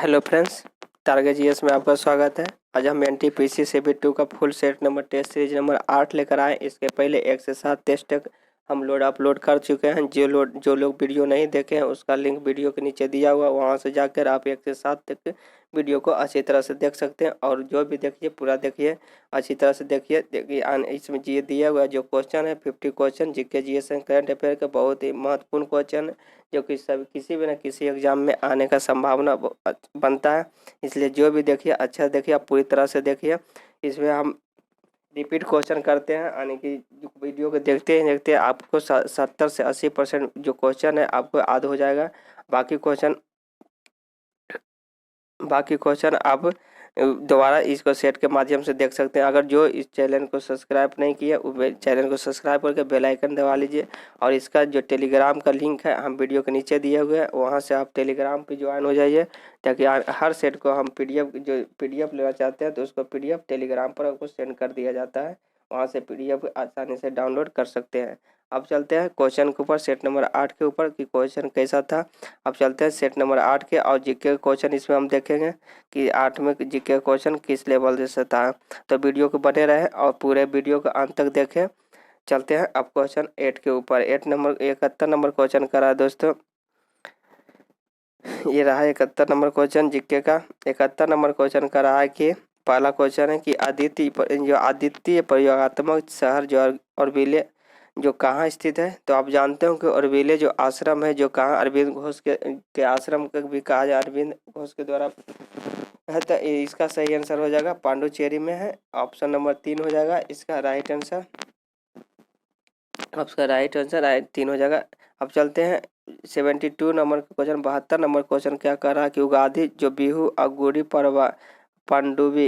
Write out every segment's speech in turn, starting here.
Hello friends, target GS में आपका स्वागत है। आज हम एनटीपीसी सीबीटी 2 का full set number test series number 8 लेकर आए। इसके पहले 1 से 7 टेस्ट तक हम अपलोड कर चुके हैं। जो लोग वीडियो नहीं देखे हैं उसका लिंक वीडियो के नीचे दिया हुआ, वहां से जाकर आप 1 से 7 तक वीडियो को अच्छी तरह से देख सकते हैं। और जो भी देखिए पूरा देखिए, अच्छी तरह से देखिए। इसमें जी दिया हुआ जो क्वेश्चन है 50 question GK GS and current affair के बहुत ही महत्वपूर्ण क्वेश्चन है, जो कि सब किसी भी न किसी एग्जाम में आने का संभावना बनता है। इसलिए जो भी देखिए अच्छा देखिए, आप पूरी तरह से देखिए। इसमें हम रिपीट क्वेश्चन करते हैं, यानी कि वीडियो को देखते आपको 70 से 80% जो क्वेश्चन है आपको याद हो जाएगा। बाकी क्वेश्चन आप दोबारा इसको सेट के माध्यम से देख सकते हैं। अगर जो इस चैनल को सब्सक्राइब नहीं किया वो चैनल को सब्सक्राइब करके बेल आइकन दबा लीजिए। और इसका जो टेलीग्राम का लिंक है हम वीडियो के नीचे दिए हुए हैं, वहां से आप टेलीग्राम पे ज्वाइन हो जाइए, ताकि हर सेट को हम पीडीएफ लेना चाहते हैं तो उसको पीडीएफ टेलीग्राम पर आपको सेंड कर दिया जाता है। वहाँ से पीडीएफ आसानी से डाउनलोड कर सकते हैं। अब चलते हैं क्वेश्चन के ऊपर, सेट नंबर 8 के ऊपर कि क्वेश्चन कैसा था। अब चलते हैं सेट नंबर 8 के और जीके क्वेश्चन इसमें हम देखेंगे कि 8 में जीके क्वेश्चन किस लेवल से था। तो वीडियो को बने रहे और पूरे वीडियो को अंत तक देखें। चलते हैं अब क्वेश्चन 8 के ऊपर। 71 नंबर क्वेश्चन करा है दोस्तों। ये रहा 71 नंबर क्वेश्चन जीके का। 71 नंबर क्वेश्चन का रहा है कि पहला क्वेश्चन है कि अद्वितीय प्रयोगात्मक शहर जो अरबिले जो कहाँ स्थित है। तो आप जानते हो कि अरबिले जो आश्रम है, जो कहाँ अरविंद घोष के आश्रम का भी कहा जाए, अरविंद घोष के द्वारा है। तो इसका सही आंसर हो जाएगा पांडुचेरी में है। ऑप्शन नंबर 3 हो जाएगा इसका राइट आंसर। आपका राइट आंसर 3 हो जाएगा। अब चलते हैं 72 नंबर क्वेश्चन। 72 नंबर क्वेश्चन क्या कर रहा है कि उगादि जो बिहू और गुड़ी पड़वा पांडुबी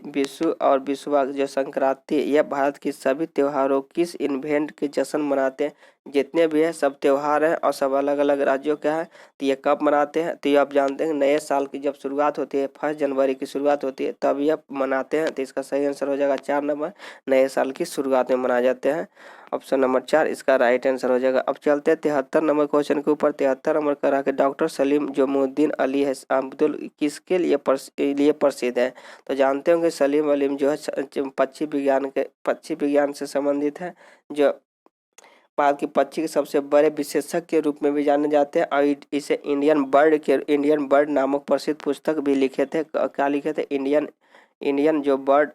विशु और विश्वा जो संक्रांति, यह भारत की सभी त्योहारों किस इवेंट के जश्न मनाते हैं। जितने भी है सब त्योहार हैं और सब अलग अलग राज्यों का है। तो ये कब मनाते हैं, तो ये आप जानते हैं नए साल की जब शुरुआत होती है, 1 जनवरी की शुरुआत होती है तब यह मनाते हैं। तो इसका सही आंसर हो जाएगा 4 नंबर, नए साल की शुरुआत में मनाए जाते हैं। ऑप्शन नंबर 4 इसका राइट आंसर हो जाएगा। अब चलते हैं 73 नंबर क्वेश्चन के ऊपर। 73 नंबर करा के डॉक्टर सलीम जमुद्दीन अली है अब्दुल किसके लिए प्रसिद्ध है। तो जानते होंगे सलीम अलीम जो है पक्षी विज्ञान से संबंधित है, जो भारत की पक्षी के सबसे बड़े विशेषज्ञ के रूप में भी जाने जाते हैं। और इसे इंडियन बर्ड नामक प्रसिद्ध पुस्तक भी लिखे थे। क्या लिखे थे? इंडियन जो बर्ड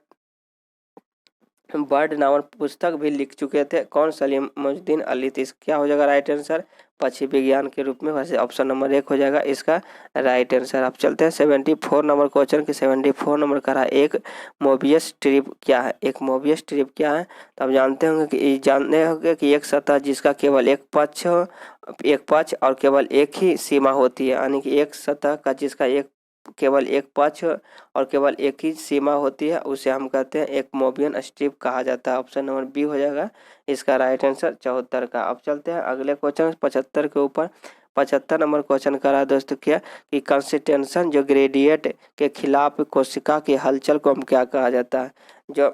नामक पुस्तक भी लिख चुके थे। कौन? सलीम मुजुद्दीन अली। तो क्या हो जाएगा राइट आंसर? पक्षी विज्ञान के रूप में। वैसे ऑप्शन नंबर 1 हो जाएगा इसका राइट आंसर। अब चलते हैं 74 नंबर क्वेश्चन की। 74 नंबर का रहा एक मोबियस स्ट्रिप क्या है। एक मोबियस स्ट्रिप क्या है? तो आप जानते होंगे कि एक सतह जिसका केवल एक पक्ष और केवल एक ही सीमा होती है, यानी कि एक सतह का जिसका केवल एक पक्ष और केवल एक ही सीमा होती है, उसे हम कहते हैं एक मोबियन स्ट्रिप कहा जाता है। ऑप्शन नंबर बी हो जाएगा इसका राइट आंसर 74 का। अब चलते हैं अगले क्वेश्चन 75 के ऊपर। 75 नंबर क्वेश्चन का रहा दोस्तों क्या कि कंसिस्टेंशन जो ग्रेडियंट के खिलाफ कोशिका की हलचल को हम क्या कहा जाता है। जो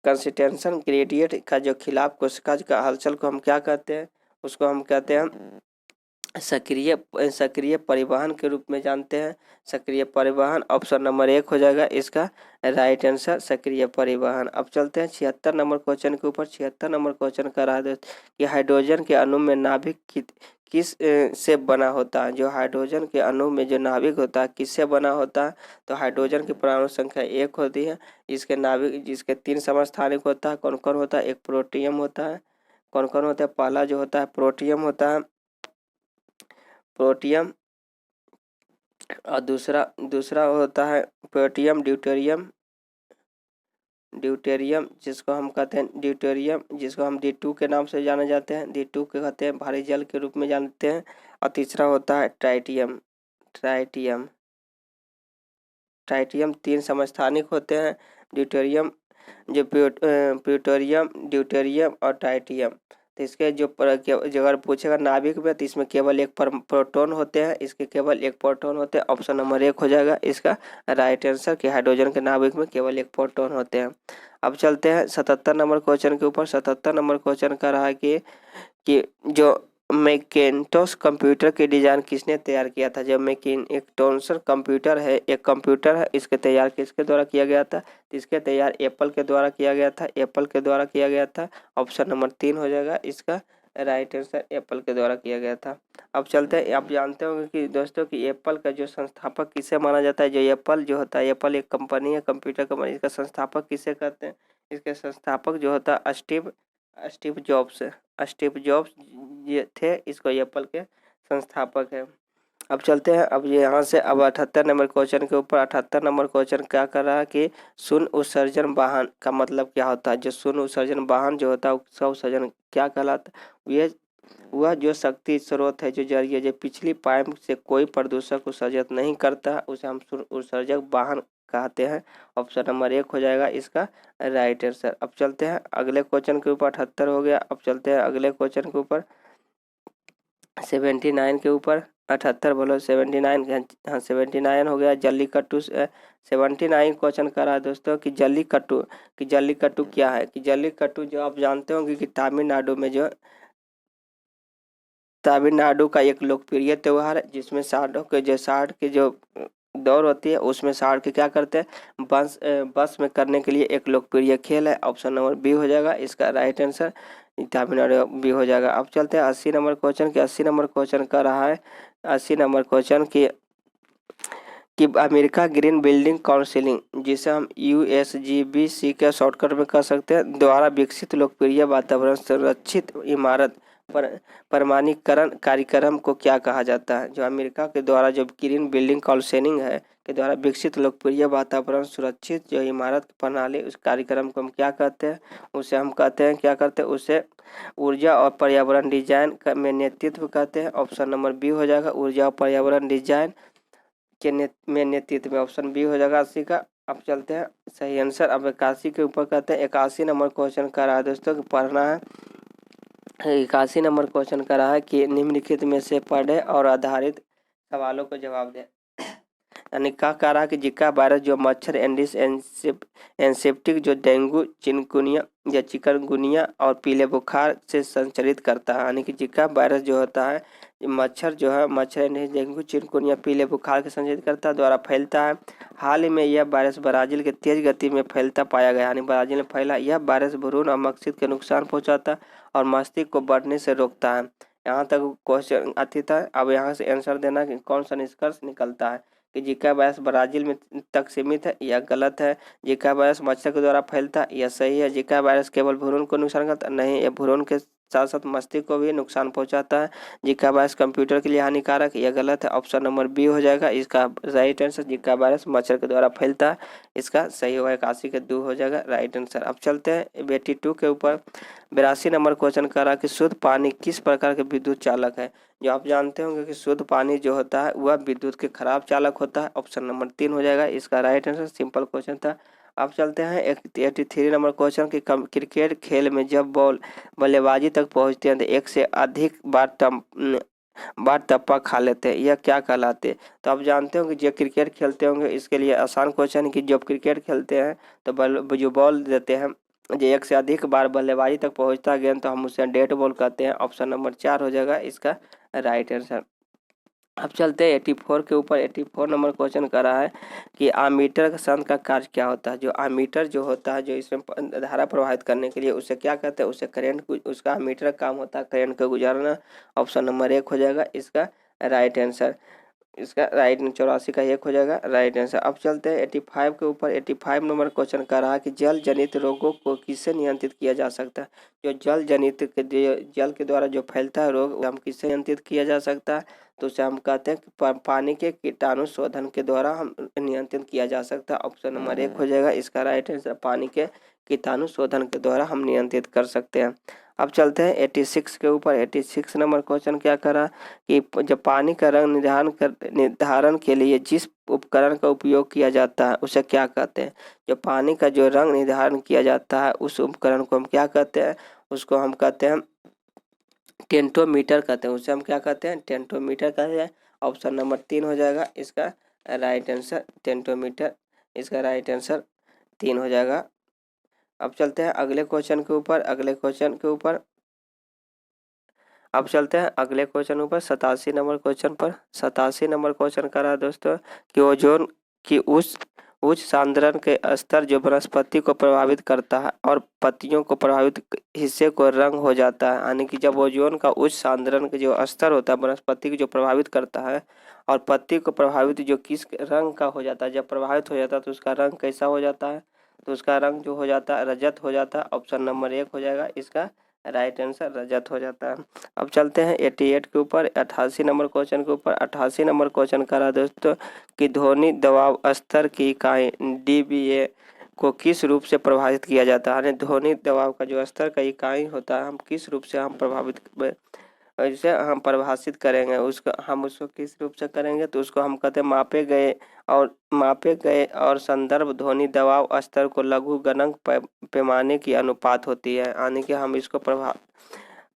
कंसिस्टेंशन ग्रेडियंट का जो खिलाफ कोशिका का हलचल को हम क्या कहते हैं, उसको हम कहते हैं सक्रिय परिवहन के रूप में जानते हैं। सक्रिय परिवहन ऑप्शन नंबर 1 हो जाएगा इसका राइट आंसर, सक्रिय परिवहन। अब चलते हैं 76 नंबर क्वेश्चन के ऊपर। 76 नंबर क्वेश्चन का रहा कि हाइड्रोजन के अणु में नाभिक किस से बना होता है। जो हाइड्रोजन के अणु में जो नाभिक होता है किससे बना होता है। तो हाइड्रोजन की परमाणु संख्या 1 होती है। इसके नाभिक जिसके 3 समस्थानिक होता है। कौन कौन होता है? एक प्रोटियम होता है। कौन कौन होता है? पहला जो होता है प्रोटियम होता है, प्रोटियम। और दूसरा होता है प्रोटियम ड्यूटेरियम जिसको हम कहते हैं ड्यूटेरियम, जिसको हम D2 के नाम से जाने जाते हैं। D2 के कहते हैं भारी जल के रूप में जानते हैं। और तीसरा होता है ट्राइटियम। ट्राइटियम 3 समस्थानिक होते हैं। ड्यूटेरियम जो प्यूटोरियम, ड्यूटेरियम और ट्राइटियम। तो इसके जो अगर पूछेगा नाभिक में, तो इसमें केवल एक प्रोटॉन होते हैं। इसके केवल एक प्रोटॉन होते हैं। ऑप्शन नंबर 1 हो जाएगा इसका राइट आंसर कि हाइड्रोजन के नाभिक में केवल एक प्रोटॉन होते हैं। अब चलते हैं 77 नंबर क्वेश्चन के ऊपर। 77 नंबर क्वेश्चन का रहा कि जो मैकिन्टोश कंप्यूटर की डिजाइन किसने तैयार किया था? जो मैकिन्टोश कंप्यूटर है, एक कंप्यूटर है, इसके तैयार किसके द्वारा किया गया था? तो इसके तैयार एप्पल के द्वारा किया गया था, एप्पल के द्वारा किया गया था। ऑप्शन नंबर 3 हो जाएगा इसका राइट आंसर, एप्पल के द्वारा किया गया था। अब चलते हैं, आप जानते होंगे कि दोस्तों कि एप्पल का जो संस्थापक किसे माना जाता है? जो एप्पल जो होता है, एप्पल एक कंपनी है, कंप्यूटर कंपनी, इसका संस्थापक किसे कहते हैं? इसके संस्थापक जो होता है Steve Steve jobs Steve jobs ये थे, इसको एप्पल के संस्थापक है। अब चलते हैं, अब ये यहाँ से अब 78 नंबर क्वेश्चन के ऊपर। 78 नंबर क्वेश्चन क्या कर रहा है कि शून्य उत्सर्जन वाहन का मतलब क्या होता है? जो शून्य उत्सर्जन वाहन जो होता है उसका उत्सर्जन क्या कहलाता है? ये वह जो शक्ति स्रोत है जो जरिए जो पिछली पाइप से कोई प्रदूषक उत्सर्जित नहीं करता, उसे हम शून्य उत्सर्जक वाहन कहते हैं। ऑप्शन नंबर 1 हो जाएगा इसका राइट आंसर। अब चलते हैं अगले क्वेश्चन के ऊपर। 78 हो गया, अब चलते हैं अगले क्वेश्चन के ऊपर 79 के ऊपर। 78 बोलो 79, हाँ 79 हो गया। जल्लीकट्टू 79 क्वेश्चन कर रहा है दोस्तों कि जल्लीकट्टू क्या है? कि जल्लीकट्टू जो आप जानते होंगे कि तमिलनाडु का एक लोकप्रिय त्योहार है, जिसमें सांड के जो दौड़ होती है उसमें सांड के क्या करते हैं, बस में करने के लिए एक लोकप्रिय खेल है। ऑप्शन नंबर बी हो जाएगा इसका राइट आंसर, तमिलनाडु बी हो जाएगा। अब चलते हैं 80 नंबर क्वेश्चन के। 80 नंबर क्वेश्चन कर रहा है 80 नंबर क्वेश्चन कि अमेरिका ग्रीन बिल्डिंग काउंसिलिंग, जिसे हम USGBC के शॉर्टकट में कर सकते हैं, द्वारा विकसित लोकप्रिय वातावरण संरक्षित इमारत पर प्रमाणीकरण कार्यक्रम को क्या कहा जाता है? जो अमेरिका के द्वारा जो ग्रीन बिल्डिंग काउंसिलिंग है के द्वारा विकसित लोकप्रिय वातावरण सुरक्षित जो इमारत प्रणाली, उस कार्यक्रम को हम क्या कहते हैं? उसे हम कहते हैं, क्या करते हैं उसे? ऊर्जा और पर्यावरण डिजाइन में नेतृत्व कहते हैं। ऑप्शन नंबर बी हो जाएगा, ऊर्जा और पर्यावरण डिजाइन में नेतृत्व में। ऑप्शन बी हो जाएगा 80 का। अब चलते हैं सही आंसर। अब 81 के ऊपर कहते हैं 81 नंबर क्वेश्चन कर रहा है दोस्तों कि पढ़ना है। 81 नंबर क्वेश्चन कर रहा है कि निम्नलिखित में से पढ़े और आधारित सवालों को जवाब दें। यानी क्या कह रहा है कि जिका वायरस जो मच्छर एंडिस एंसेप्टिक जो डेंगू चिकनगुनिया या चिकनगुनिया और पीले बुखार से संचरित करता है। यानी कि जिका वायरस जो होता है मच्छर जो है, मच्छर एंडिस डेंगू चिकनगुनिया पीले बुखार के संचरित करता है द्वारा फैलता है। हाल ही में यह वायरस ब्राजील के तेज गति में फैलता पाया गया, यानी ब्राजील में फैला। यह वायरस भ्रूण और मस्तिष्क के नुकसान पहुंचाता है और मस्तिष्क को बढ़ने से रोकता है। यहाँ तक क्वेश्चन अति था। अब यहाँ से आंसर देना कि कौन सा निष्कर्ष निकलता है कि जिका वायरस ब्राजील में तक सीमित है, यह गलत है। जिका वायरस मच्छर के द्वारा फैलता है, यह सही है। जिका वायरस केवल भ्रूण को नुकसान करता नहीं, यह भ्रूण के साथ साथ मस्तिष्क को भी नुकसान पहुंचाता है। जिका वायरस कंप्यूटर के लिए हानिकारक, यह गलत है। ऑप्शन नंबर बी हो जाएगा इसका राइट आंसर, जिका वायरस मच्छर के द्वारा फैलता है, इसका सही होगा 81 के 2 हो जाएगा राइट आंसर। अब चलते हैं 82 के ऊपर। 82 नंबर क्वेश्चन कर रहा कि शुद्ध पानी किस प्रकार के विद्युत चालक है? जो आप जानते होंगे कि शुद्ध पानी जो होता है वह विद्युत के खराब चालक होता है। ऑप्शन नंबर 3 हो जाएगा इसका राइट आंसर, सिंपल क्वेश्चन था। अब चलते हैं 83 नंबर क्वेश्चन की। क्रिकेट खेल में जब बॉल बल्लेबाजी तक पहुंचते हैं तो एक से अधिक बार टप्पा खा लेते हैं, यह क्या कहलाते हैं? तो आप जानते होंगे जो क्रिकेट खेलते होंगे, इसके लिए आसान क्वेश्चन है कि जब क्रिकेट खेलते हैं तो जो बॉल देते हैं जो एक से अधिक बार बल्लेबाजी तक पहुंचता है गेंद, तो हम उसे डेड बॉल कहते हैं। ऑप्शन नंबर 4 हो जाएगा इसका राइट आंसर। अब चलते हैं 84 के ऊपर। 84 नंबर क्वेश्चन कर रहा है कि आमीटर का शंख का कार्य क्या होता है? जो आमीटर जो होता है जो इसमें धारा प्रवाहित करने के लिए उसे क्या कहते हैं? उसे करंट, उसका आमीटर का काम होता है करंट को गुजारना। ऑप्शन नंबर 1 हो जाएगा इसका राइट आंसर, इसका राइट 84 का 1 हो जाएगा राइट आंसर। अब चलते हैं 85 के ऊपर। 85 नंबर क्वेश्चन कर रहा है कि जल जनित रोगों को किससे नियंत्रित किया जा सकता है? जो जल जनित के जल के द्वारा जो फैलता है रोग, हम किससे नियंत्रित किया जा सकता है? तो उसे हम कहते हैं कि पानी के कीटाणु शोधन के द्वारा हम नियंत्रित किया जा सकता है। ऑप्शन नंबर 1 हो जाएगा इसका राइट आंसर, पानी के कीटाणु शोधन के द्वारा हम नियंत्रित कर सकते हैं। अब चलते हैं 86 के ऊपर। 86 नंबर क्वेश्चन क्या करा कि जब पानी का रंग निर्धारण के लिए जिस उपकरण का उपयोग किया जाता है उसे क्या कहते हैं? जो पानी का जो रंग निर्धारण किया जाता है उस उपकरण को हम क्या कहते हैं? उसको हम कहते हैं टेंटोमीटर कहते हैं। उसे हम क्या कहते हैं? टेंटोमीटर कहते हैं। ऑप्शन नंबर 3 हो जाएगा इसका राइट आंसर, टेंटोमीटर, इसका राइट आंसर 3 हो जाएगा। अब चलते हैं अगले क्वेश्चन के ऊपर। अगले क्वेश्चन के ऊपर अब चलते हैं अगले क्वेश्चन ऊपर 87 नंबर क्वेश्चन पर। 87 नंबर क्वेश्चन कर रहा है दोस्तों कि ओजोन की उच्च सांद्रण के स्तर जो वनस्पति को प्रभावित करता है और पत्तियों को प्रभावित हिस्से को रंग हो जाता है। यानी कि जब ओजोन का उच्च सांद्रण का जो स्तर होता है वनस्पति को जो प्रभावित करता है और पत्ती को प्रभावित जो किस रंग का हो जाता है, जब प्रभावित हो जाता है तो उसका रंग कैसा हो जाता है, तो उसका रंग जो हो जाता है रजत हो जाता है। ऑप्शन नंबर 1 हो जाएगा इसका राइट आंसर, रजत हो जाता है। अब चलते हैं 88 के ऊपर 88 नंबर क्वेश्चन के ऊपर। 88 नंबर क्वेश्चन करा दोस्तों कि ध्वनि दबाव स्तर की इकाई डीबीए को किस रूप से प्रभावित किया जाता है। यानी ध्वनि दबाव का जो स्तर का इकाई होता है हम किस रूप से हम इसे हम परिभाषित करेंगे, उसको किस रूप से करेंगे तो उसको हम कहते हैं मापे गए और संदर्भ ध्वनि दबाव स्तर को लघु गणक पैमाने की अनुपात होती है। यानी कि हम इसको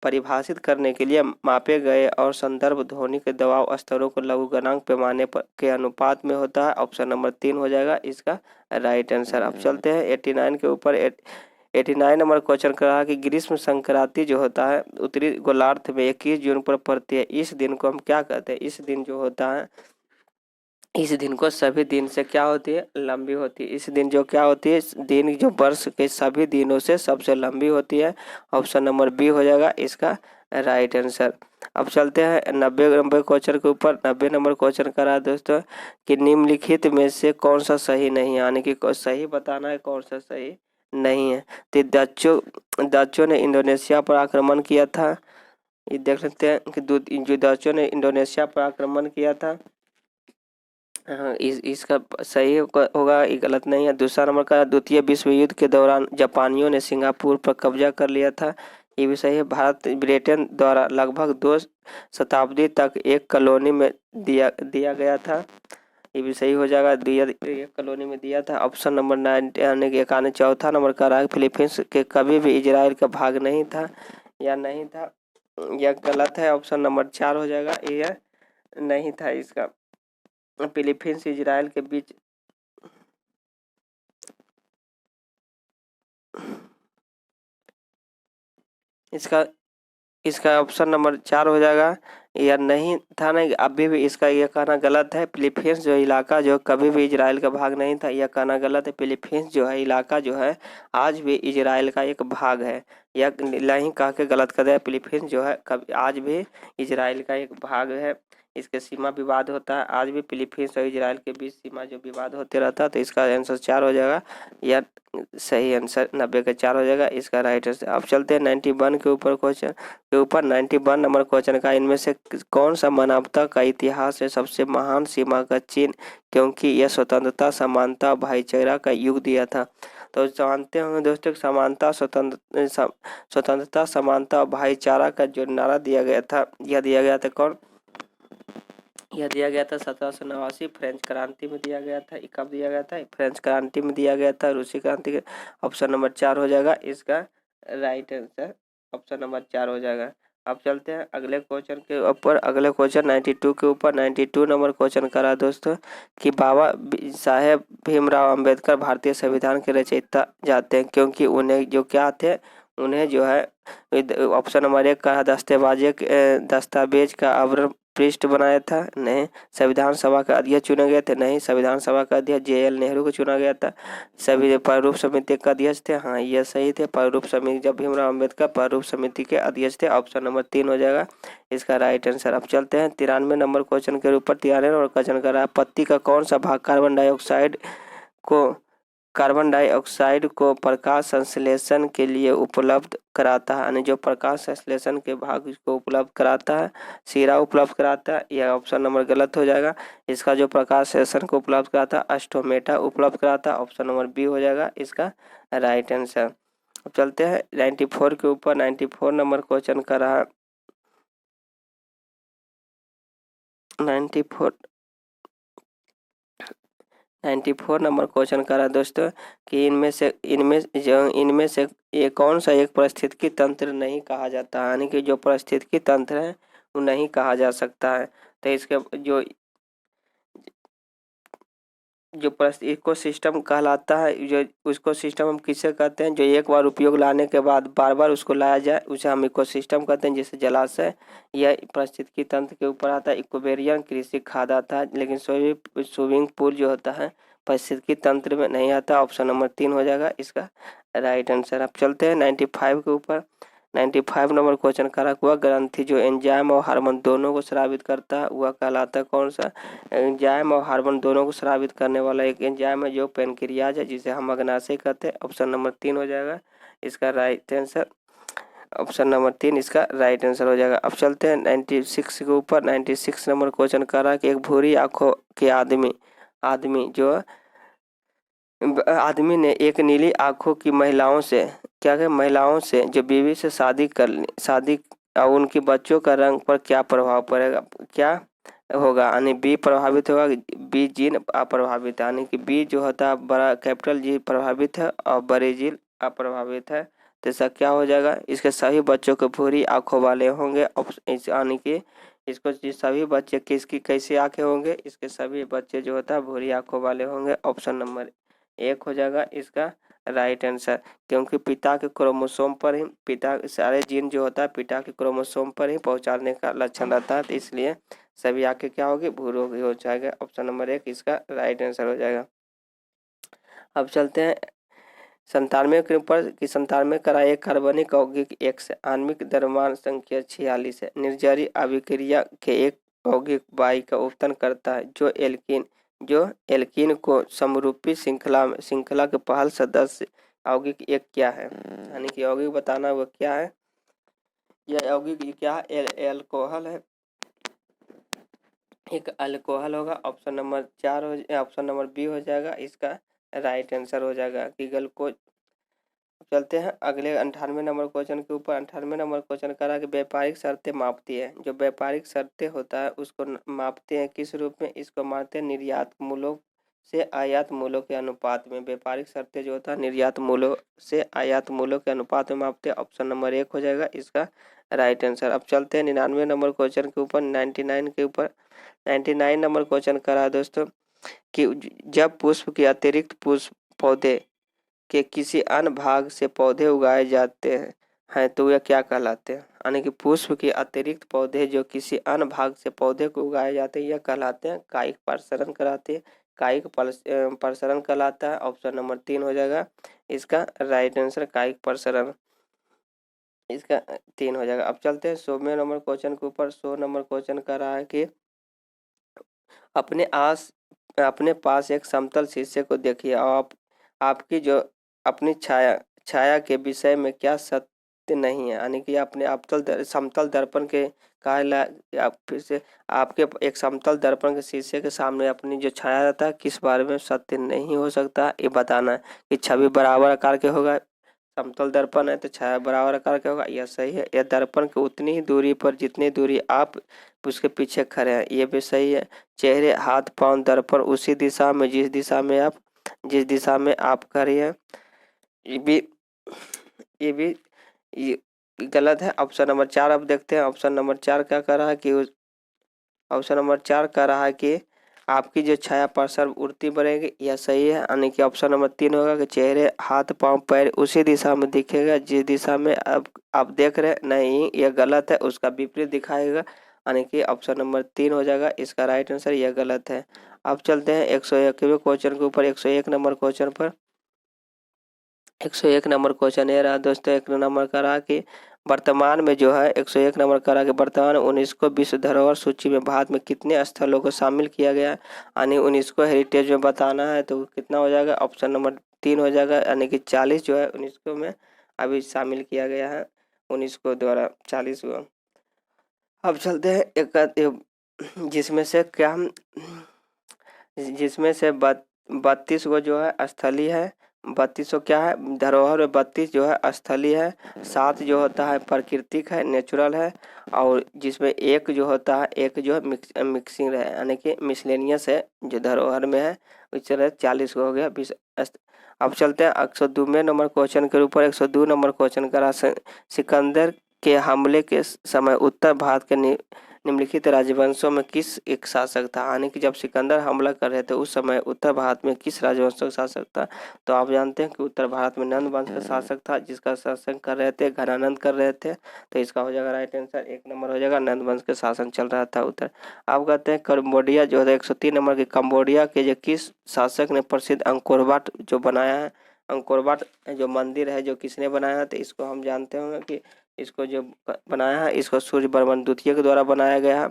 परिभाषित करने के लिए मापे गए और संदर्भ ध्वनि के दबाव स्तरों को लघु गणक पैमाने के अनुपात में होता है। ऑप्शन नंबर 3 हो जाएगा इसका राइट आंसर। अब चलते हैं 89 के ऊपर। 89 नंबर क्वेश्चन कर रहा है कि ग्रीष्म संक्रांति जो होता है उत्तरी गोलार्ध में 21 जून पर पड़ती है। इस दिन को हम क्या कहते हैं, इस दिन जो होता है इस दिन को सभी दिन से क्या होती है, लंबी होती है। इस दिन जो क्या होती है, दिन जो वर्ष के सभी दिनों से सबसे लंबी होती है। ऑप्शन नंबर बी हो जाएगा इसका राइट आंसर। अब चलते हैं 90 नंबर क्वेश्चन के ऊपर। 90 नंबर क्वेश्चन करा है दोस्तों कि निम्नलिखित में से कौन सा सही नहीं है, यानी कि सही बताना है कौन सा सही नहीं है। तो डच्चों ने इंडोनेशिया पर आक्रमण किया था। ये देख सकते हैं कि जो डच्चों ने इंडोनेशिया पर आक्रमण किया था, हाँ इसका सही होगा, ये गलत नहीं है। दूसरा नंबर का द्वितीय विश्व युद्ध के दौरान जापानियों ने सिंगापुर पर कब्जा कर लिया था, ये भी सही है। भारत ब्रिटेन द्वारा लगभग 2 शताब्दी तक एक कॉलोनी में दिया गया था, ये भी सही हो जाएगा, एक कॉलोनी में दिया था। ऑप्शन नंबर 9 यानी कि 91। चौथा नंबर का रहा फिलीपींस के कभी भी इजराइल का भाग नहीं था या नहीं था, यह गलत है। ऑप्शन नंबर 4 हो जाएगा, यह नहीं था इसका। फिलीपींस इजराइल के बीच इसका ऑप्शन नंबर 4 हो जाएगा, या नहीं था नहीं, अभी भी इसका यह कहना गलत है। फिलीपींस जो इलाका जो कभी भी इजराइल का भाग नहीं था, यह कहना गलत है। फिलीपींस जो है इलाका जो है आज भी इजराइल का एक भाग है, यह नहीं कह के गलत कर दिया। फिलीपींस जो है कभी आज भी इजराइल का एक भाग है। इसके सीमा विवाद होता है, आज भी फिलीपींस और इजराइल के बीच सीमा जो विवाद होते रहता है, तो इसका आंसर 4 हो जाएगा, यह सही आंसर 90 का 4 हो जाएगा इसका राइट आंसर। अब चलते हैं 91 के ऊपर क्वेश्चन के ऊपर। 91 नंबर क्वेश्चन का इनमें से कौन सा मानवता का इतिहास है सबसे महान सीमा का चिन्ह, क्योंकि यह स्वतंत्रता समानता भाईचारा का युग दिया था। तो जानते होंगे दोस्तों स्वतंत्रता समानता भाईचारा का जो नारा दिया गया था, यह दिया गया था कौन, यह दिया गया था 1789 फ्रेंच क्रांति में दिया गया था। कब दिया गया था, फ्रेंच क्रांति में दिया गया था, रूसी क्रांति के। ऑप्शन नंबर 4 हो जाएगा इसका राइट आंसर, ऑप्शन नंबर 4 हो जाएगा। अब चलते हैं अगले क्वेश्चन के ऊपर। अगले क्वेश्चन 92 के ऊपर। 92 नंबर क्वेश्चन करा दोस्तों कि बाबा साहेब भीमराव अंबेडकर भारतीय संविधान के रचयिता जाते हैं, क्योंकि उन्हें जो क्या थे, उन्हें जो है ऑप्शन नंबर 1 का दस्तावेज का आवरण पृष्ठ बनाया था, नहीं। संविधान सभा का अध्यक्ष चुने गए थे, नहीं। संविधान सभा का अध्यक्ष JL नेहरू को चुना गया था। सभी प्रारूप समिति का अध्यक्ष थे, हाँ ये सही थे। प्रारूप समिति जब भीमराव अम्बेडकर प्रारूप समिति के अध्यक्ष थे। ऑप्शन नंबर 3 हो जाएगा इसका राइट आंसर। अब चलते हैं 93 नंबर क्वेश्चन के ऊपर। 93 नंबर क्वेश्चन कर रहा है पत्ती का कौन सा भाग कार्बन डाइऑक्साइड को प्रकाश संश्लेषण के लिए उपलब्ध कराता है, यानी जो प्रकाश संश्लेषण के भाग को उपलब्ध कराता है, सीरा उपलब्ध कराता है, यह ऑप्शन नंबर गलत हो जाएगा। इसका जो प्रकाश संश्लेषण को उपलब्ध कराता है स्टोमेटा उपलब्ध कराता है, ऑप्शन नंबर बी हो जाएगा इसका राइट आंसर। अब चलते हैं 94 के ऊपर। 94 नंबर क्वेश्चन का रहा 94 नंबर क्वेश्चन करा दोस्तों कि इनमें से ये कौन सा एक पारिस्थितिकी तंत्र नहीं कहा जाता है, यानी कि जो पारिस्थितिकी तंत्र है वो नहीं कहा जा सकता है। तो इसके जो जो इको सिस्टम कहलाता है, जो उसको सिस्टम हम किसे कहते हैं, जो एक बार उपयोग लाने के बाद बार बार उसको लाया जाए उसे हम इको सिस्टम कहते हैं। जैसे जलाशय यह पारिस्थितिकी तंत्र के ऊपर आता है। इक्वेरियम कृषि खाद आता है, लेकिन स्विमिंग पूल जो होता है पारिस्थितिकी तंत्र में नहीं आता। ऑप्शन नंबर 3 हो जाएगा इसका राइट आंसर। अब चलते हैं 95 के ऊपर। 95 नंबर क्वेश्चन करा हुआ ग्रंथि जो एंजाइम और हार्मोन दोनों को स्रावित करता है वह कहलाता है कौन सा। एंजाइम और हार्मोन दोनों को स्रावित करने वाला एक एंजाइम है जो पेनक्रियाज है, जिसे हम अग्नाशय कहते हैं। ऑप्शन नंबर 3 हो जाएगा इसका राइट आंसर। ऑप्शन नंबर 3 इसका राइट आंसर हो जाएगा। अब चलते हैं 96 के ऊपर। 96 नंबर क्वेश्चन कर रहा है कि एक भूरी आंखों के आदमी ने एक नीली आंखों की महिलाओं से जो बीवी से शादी और उनके बच्चों का रंग पर क्या प्रभाव पड़ेगा, क्या होगा। यानी बी प्रभावित होगा, बी जीन अप्रभावित है। यानी कि बी जो होता है बड़ा कैपिटल जी प्रभावित है और बड़े जी अप्रभावित है। तो ऐसा क्या हो जाएगा, इसके सभी बच्चों को भूरी आंखों वाले होंगे। यानी कि इसको सभी बच्चे किसकी कैसी आंखें होंगे, इसके सभी बच्चे जो होता है भूरी आंखों वाले होंगे। ऑप्शन नंबर 1 हो जाएगा इसका राइट आंसर। क्योंकि पिता के क्रोमोसोम पर ही पिता सारे जीन जो होता है पिता के क्रोमोसोम पर ही पहुंचाने का लक्षण रहता है, तो इसलिए सभी आंखें क्या होगी, भूरी हो जाएगा। ऑप्शन नंबर 1 इसका राइट आंसर हो जाएगा। अब चलते हैं 97 के ऊपर कि 97 करा एक कार्बनिक यौगिक एक से आणविक द्रव्यमान संख्या 46 है। निर्जरी अभिक्रिया के एक यौगिक वाई का उत्पन्न करता है जो एल्कीन को समरूपी श्रृंखला के पहल सदस्य यौगिक एक क्या है। यानी कि यौगिक बताना वो क्या है, यह यौगिक क्या है, एल्कोहल है, एक अल्कोहल होगा। Option number 4 option number B हो जाएगा इसका राइट आंसर हो जाएगा कि ग्लूकोज। चलते हैं अगले 98 नंबर क्वेश्चन के ऊपर। 98 नंबर क्वेश्चन करा कि व्यापारिक शर्तें मापती है। जो व्यापारिक शर्तें होता है उसको मापते हैं किस रूप में, इसको मापते हैं निर्यात मूल्यों से आयात मूल्यों के अनुपात में। व्यापारिक शर्तें जो होता है निर्यात मूल्यों से आयात मूल्यों के अनुपात में मापते हैं। ऑप्शन नंबर 1 हो जाएगा इसका राइट आंसर। अब चलते हैं 99 नंबर क्वेश्चन के ऊपर। 99 के ऊपर 99 नंबर क्वेश्चन करा दोस्तों कि जब पुष्प के अतिरिक्त पुष्प पौधे के किसी अन्य भाग से पौधे उगाए जाते हैं तो यह क्या कहलाते हैं। यानी कि पुष्प के अतिरिक्त पौधे जो किसी अन्य भाग से पौधे को उगाए जाते हैं यह कहलाते हैं कायिक प्रसरण कहलाते हैं, कायिक प्रसरण कहलाता है। ऑप्शन नंबर 3 हो जाएगा इसका राइट आंसर कायिक प्रसरण, इसका 3 हो जाएगा। अब चलते हैं 100वें नंबर क्वेश्चन के ऊपर। 100 नंबर क्वेश्चन कर रहा है कि अपने पास एक समतल शीशे को देखिए और आपकी जो अपनी छाया के विषय में क्या सत्य नहीं है। यानी कि अपने समतल दर्पण के आप फिर से आपके एक समतल दर्पण के शीशे के सामने अपनी जो छाया रहता है किस बारे में सत्य नहीं हो सकता, ये बताना है कि छवि बराबर आकार के होगा। समतल दर्पण है तो छाया बराबर आकार का होगा, यह सही है। यह दर्पण की उतनी ही दूरी पर जितनी दूरी आप उसके पीछे खड़े हैं, ये भी सही है। चेहरे हाथ पांव दर्पण उसी दिशा में जिस दिशा में आप खड़े हैं, ये भी ये गलत है। ऑप्शन नंबर 4 अब देखते हैं। ऑप्शन नंबर 4 क्या कर रहा है कि ऑप्शन नंबर 4 कह रहा है कि आपकी जो छाया परसर उड़ती बढ़ेगी, यह सही है। यानी कि ऑप्शन नंबर 3 होगा कि चेहरे हाथ पांव पैर उसी दिशा में दिखेगा जिस दिशा में आप देख रहे हैं, नहीं यह गलत है, उसका विपरीत दिखाएगा। यानी कि ऑप्शन नंबर 3 हो जाएगा इसका राइट आंसर, यह गलत है। अब चलते हैं 101वें क्वेश्चन के ऊपर। 101 नंबर क्वेश्चन पर 101 नंबर क्वेश्चन ये रहा दोस्तों। 1 नंबर का रहा कि वर्तमान में जो है 101 नंबर का रहा कि वर्तमान में यूनेस्को विश्व धरोहर सूची में भारत में कितने स्थलों को शामिल किया गया है। यानी यूनेस्को हेरिटेज में बताना है तो कितना हो जाएगा, ऑप्शन नंबर 3 हो जाएगा। यानी कि 40 जो है यूनेस्को में अभी शामिल किया गया है यूनेस्को द्वारा 40 को। अब चलते हैं जिसमें से 32 को जो है स्थलीय है, 32 क्या है धरोहर, 32 जो है स्थलीय है, 7 जो होता है प्राकृतिक है नेचुरल है, और जिसमें एक जो होता है एक जो है मिक्सिंग है यानी कि मिसलेनियस है जो धरोहर में है। चलो 40 को हो गया 20। अब चलते हैं 102वें नंबर क्वेश्चन के ऊपर। 102 नंबर क्वेश्चन करा सिकंदर के हमले के समय उत्तर भारत के निम्नलिखित राजवंशों में किस एक शासक था। यानी कि जब सिकंदर हमला कर रहे थे उस समय उत्तर भारत में किस राजवंश का शासक था। तो आप जानते हैं कि उत्तर भारत में नंद वंश का शासक था, जिसका शासन कर रहे थे घनानंद कर रहे थे। तो इसका हो जाएगा राइट आंसर 1 नंबर हो जाएगा, नंद वंश का शासन चल रहा था उधर। आप कहते हैं कंबोडिया जो है 103 नंबर के, कंबोडिया के जो किस शासक ने प्रसिद्ध अंकोर वाट जो बनाया है। अंकोर वाट जो मंदिर है जो किसने बनाया है, तो इसको हम जानते होंगे कि इसको जो बनाया है इसको सूर्यवर्मन द्वितीय के द्वारा बनाया गया है।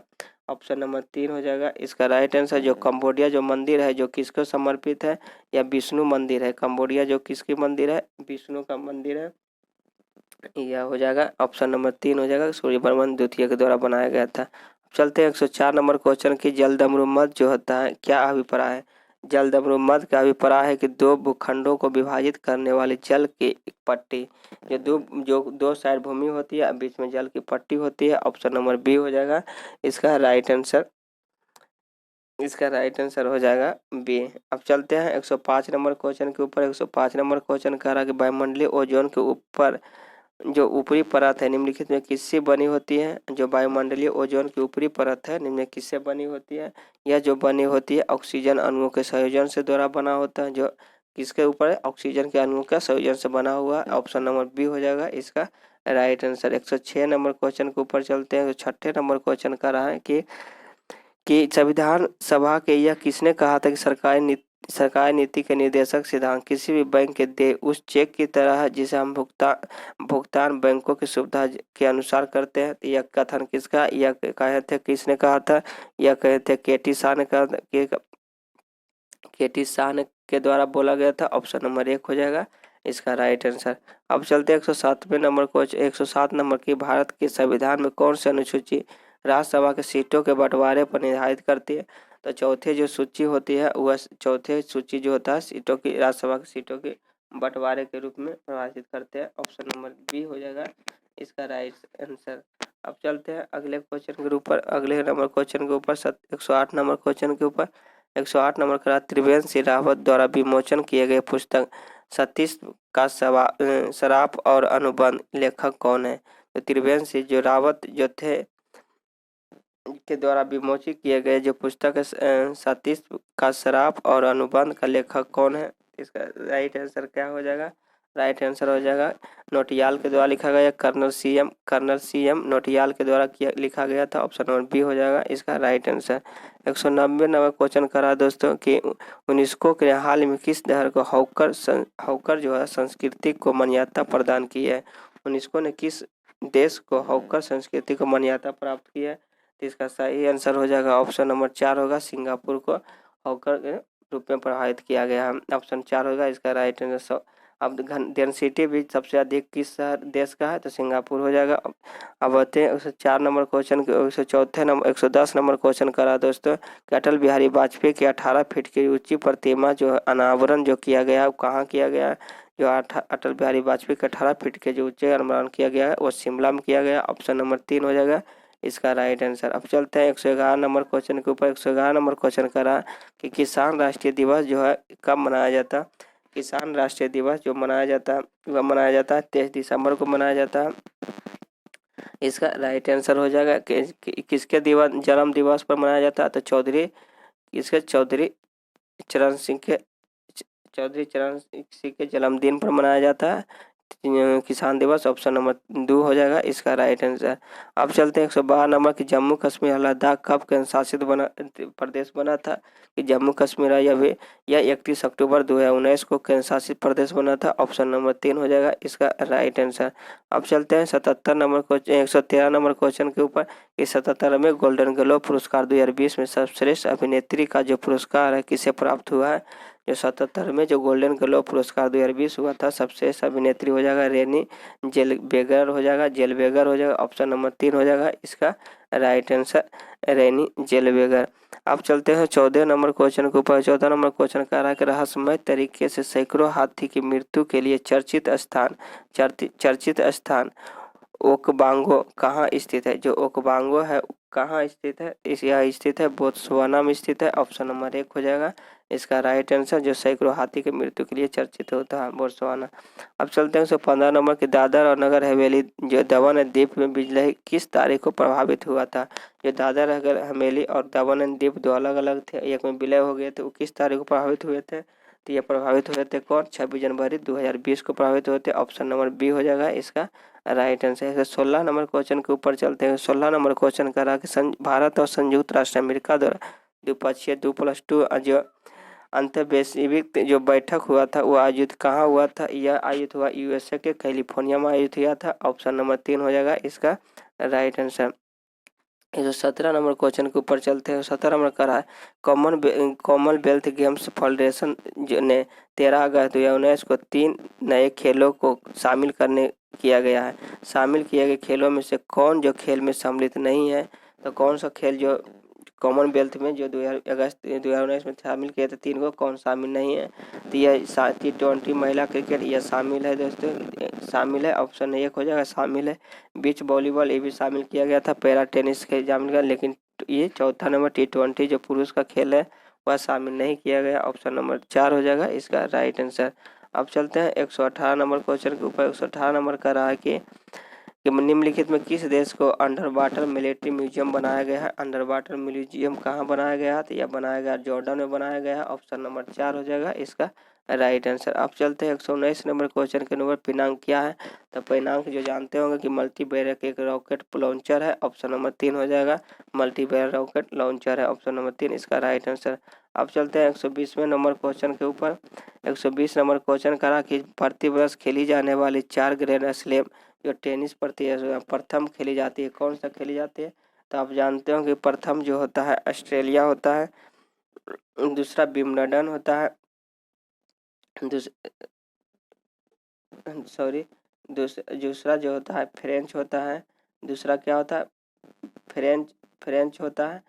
ऑप्शन नंबर 3 हो जाएगा इसका राइट आंसर। जो कंबोडिया जो मंदिर है जो किसको समर्पित है, या विष्णु मंदिर है। कंबोडिया जो किसकी मंदिर है, विष्णु का मंदिर है। यह हो जाएगा ऑप्शन नंबर 3 हो जाएगा, सूर्यवर्मन द्वितीय के द्वारा बनाया गया था। चलते हैं 104 नंबर क्वेश्चन की, जलदम्रु मध्य जो होता है क्या अभिप्राय है। जलदम्रु मध्य का अभिप्राय है कि दो भूखंडों को विभाजित करने वाली जल की एक पट्टी, जो दो साइड भूमि होती है बीच में जल की पट्टी होती है। ऑप्शन नंबर बी हो जाएगा इसका राइट आंसर। इसका राइट आंसर हो जाएगा बी। अब चलते हैं 105 नंबर क्वेश्चन के ऊपर। 105 नंबर क्वेश्चन कह रहा है कि वायुमंडलीय ओजोन के ऊपर जो ऊपरी परत है निम्नलिखित में किससे बनी होती है। जो वायुमंडलीय ओजोन की ऊपरी परत है निम्न में किससे बनी होती है। यह जो बनी होती है ऑक्सीजन अणुओं के संयोजन से द्वारा बना होता है। जो किसके ऊपर है, ऑक्सीजन के अणुओं का संयोजन से बना हुआ। ऑप्शन नंबर बी हो जाएगा इसका राइट आंसर। 106 नंबर क्वेश्चन के ऊपर चलते हैं। तो छठे नंबर क्वेश्चन कर रहा है कि संविधान सभा के यह किसने कहा था कि सरकारी नीति के निर्देशक सिद्धांत किसी भी बैंक के दे उस चेक की तरह है जिसे हम भुगतान बैंकों की सुविधा के अनुसार करते हैं। यह कथन किसका, यह कहे थे किसने कहा था, यह कहे थे केटी शाह ने कहा, केटी शाह ने के द्वारा बोला गया था। ऑप्शन नंबर 1 हो जाएगा इसका राइट आंसर। अब चलते हैं 107वें नंबर क्वेश्चन। 107 नंबर की, भारत के संविधान में कौन सी अनुसूची राज्यसभा के सीटों के बंटवारे पर निर्धारित करती है। तो चौथे जो सूची होती है वह चौथे सूची जो होता है सीटों की, राज्यसभा की सीटों के बंटवारे के रूप में परिभाषित करते हैं। ऑप्शन नंबर बी हो जाएगा इसका राइट आंसर। अब चलते हैं अगले क्वेश्चन के ऊपर। अगले नंबर क्वेश्चन के ऊपर 108 नंबर क्वेश्चन के ऊपर। 108 नंबर का त्रिवेंद्र सिंह रावत द्वारा विमोचन किए गए पुस्तक सतीश का सराप और अनुबंध लेखक कौन है। तो त्रिवेंद्र सिंह जो रावत जो थे के द्वारा विमोचित किए गए जो पुस्तक है सतीश का सराप और अनुबंध का लेखक कौन है। इसका राइट आंसर क्या हो जाएगा, राइट आंसर हो जाएगा नोटियाल के द्वारा लिखा गया। कर्नल सीएम नोटियाल के द्वारा लिखा गया था। ऑप्शन नंबर बी हो जाएगा इसका राइट आंसर। 190 नंबर क्वेश्चन करा दोस्तों कि यूनेस्को के हाल में किस शहर को हॉकर जो है संस्कृति को मान्यता प्रदान की है। यूनेस्को ने किस देश को हॉकर संस्कृति को मान्यता प्राप्त की है। तो इसका सही आंसर हो जाएगा ऑप्शन नंबर 4 होगा, सिंगापुर को हॉकर के रूप में प्रभावित किया गया है। ऑप्शन 4 होगा इसका राइट आंसर। अब डेंसिटी भी सबसे अधिक किस देश का है, तो सिंगापुर हो जाएगा। अब आते हैं 104 नंबर क्वेश्चन के 110 नंबर क्वेश्चन करा दोस्तों कि अटल बिहारी वाजपेयी की 18 फीट की ऊंची प्रतिमा जो अनावरण जो किया गया है वो कहाँ किया गया है। जो अटल बिहारी वाजपेयी के 18 फीट के जो ऊंचे अनावरण किया गया है वो शिमला में किया गया। ऑप्शन नंबर 3 हो जाएगा इसका राइट आंसर। अब चलते हैं 111 नंबर क्वेश्चन के ऊपर। 111 नंबर क्वेश्चन करा कि किसान राष्ट्रीय दिवस जो है कब मनाया जाता है। किसान राष्ट्रीय दिवस जो मनाया जाता है वह मनाया जाता है 23 दिसंबर को मनाया जाता है। इसका राइट आंसर हो जाएगा कि किसके जन्म दिवस पर मनाया जाता है। तो चौधरी चरण सिंह के जन्मदिन पर मनाया जाता है किसान दिवस। ऑप्शन नंबर 2 हो जाएगा इसका राइट आंसर। अब चलते हैं 112 नंबर की, जम्मू कश्मीर लद्दाख कब केंद्र शासित प्रदेश बना था। कि जम्मू कश्मीर यह 31 अक्टूबर 2019 को केंद्र शासित प्रदेश बना था। ऑप्शन नंबर 3 हो जाएगा इसका राइट आंसर। अब चलते हैं 77 नंबर क्वेश्चन 113 नंबर क्वेश्चन के ऊपर। इस 77वें गोल्डन ग्लोब पुरस्कार 2020 में सर्वश्रेष्ठ अभिनेत्री का जो पुरस्कार है किसे प्राप्त हुआ है। जो 77 में जो गोल्डन ग्लोब पुरस्कार 2020 हुआ था सबसे अभिनेत्री हो जाएगा रेनी जेलवेगर हो जाएगा। ऑप्शन नंबर 3 हो जाएगा इसका राइट आंसर, रेनी जेलवेगर। अब चलते हैं 14 नंबर क्वेश्चन के ऊपर। 14 नंबर क्वेश्चन कह रहा है कि रहस्यमय तरीके से सैकड़ों हाथी की मृत्यु के लिए चर्चित स्थान ओकबांगो कहाँ स्थित है। जो ओकबांगो है कहाँ स्थित है? यह स्थित है बोत्सवाना में स्थित है। ऑप्शन नंबर 1 हो जाएगा इसका राइट आंसर, जो सैकड़ों हाथी की मृत्यु के लिए चर्चित होता है, बोत्सवाना। अब चलते हैं 115 नंबर की दादर और नगर हवेली जो दमन एंड दीव में विलय किस तारीख को प्रभावित हुआ था? जो दादर नगर हवेली और दमन एंड दीव दो अलग अलग थे, एक में विलय हो गए थे, वो किस तारीख को प्रभावित हुए थे? तो ये प्रभावित हुए थे कौन? 26 जनवरी 2020 को प्रभावित हुए थे। ऑप्शन नंबर बी हो जाएगा इसका राइट आंसर। 16 नंबर क्वेश्चन के ऊपर चलते हैं। 16 नंबर क्वेश्चन करा कि भारत और संयुक्त राष्ट्र अमेरिका द्वारा द्विपक्षीय 2+2 जो अंतर्वैश्विक जो बैठक हुआ था वो आयोजित कहाँ हुआ था? यह आयोजित हुआ यूएसए के कैलिफोर्निया में आयोजित हुआ था। ऑप्शन नंबर 3 हो जाएगा इसका राइट आंसर। ये जो 17 नंबर क्वेश्चन के ऊपर चलते हैं। 17 नंबर करा है कॉमनवेल्थ गेम्स फेडरेशन ने 13 अगस्त 2019 को 3 नए खेलों को शामिल किया गया है। शामिल किए गए खेलों में से कौन जो खेल में सम्मिलित नहीं है? तो कौन सा खेल जो कॉमनवेल्थ में जो 2 अगस्त 2019 में शामिल किए थे 3 को, कौन शामिल नहीं है? तो यह T20 महिला क्रिकेट यह शामिल है दोस्तों, शामिल है। ऑप्शन 1 हो जाएगा शामिल है। बीच वॉलीबॉल ये भी शामिल किया गया था, पैरा टेनिस के शामिल किया, लेकिन ये चौथा नंबर T20 जो पुरुष का खेल है वह शामिल नहीं किया गया। ऑप्शन नंबर 4 हो जाएगा इसका राइट आंसर। अब चलते हैं 118 नंबर क्वेश्चन के ऊपर। 118 नंबर का रहा है कि निम्नलिखित में किस देश को अंडर वाटर मिलिट्री म्यूजियम बनाया गया है? अंडर वाटर म्यूजियम कहाँ बनाया गया है? तो यह बनाया गया जॉर्डन में बनाया गया है। ऑप्शन नंबर 4 हो जाएगा इसका राइट आंसर। अब चलते हैं 119 नंबर क्वेश्चन के नंबर पिनांक क्या है? तो पिनांक जो जानते होंगे कि मल्टी बैरक एक रॉकेट लॉन्चर है। ऑप्शन नंबर 3 हो जाएगा मल्टी बैरक रॉकेट लॉन्चर है। ऑप्शन नंबर 3 इसका राइट आंसर। अब चलते हैं 120वें नंबर क्वेश्चन के ऊपर। 120 नंबर क्वेश्चन करा कि प्रतिवर्ष खेली जाने वाली 4 ग्रैंड स्लैम जो टेनिस प्रथम खेली जाती है, कौन सा खेली जाती है? तो आप जानते हो कि प्रथम जो होता है ऑस्ट्रेलिया होता है, दूसरा विंबलडन होता है, दूसरा जो होता है फ्रेंच होता है, दूसरा क्या होता है फ्रेंच होता है,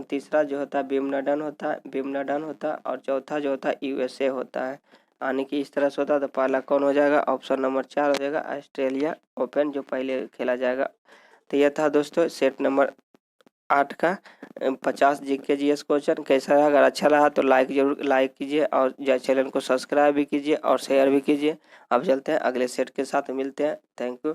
तीसरा जो होता है विंबलडन होता है और चौथा जो होता है यूएसए होता है। यानी कि इस तरह से होता है। तो पहला कौन हो जाएगा? ऑप्शन नंबर 4 हो जाएगा ऑस्ट्रेलिया ओपन जो पहले खेला जाएगा। तो यह था दोस्तों सेट नंबर 8 का 50 जीके जीएस क्वेश्चन। कैसा रहा? अगर अच्छा लगा तो लाइक कीजिए और चैनल को सब्सक्राइब भी कीजिए और शेयर भी कीजिए। अब चलते हैं अगले सेट के साथ मिलते हैं। Thank you.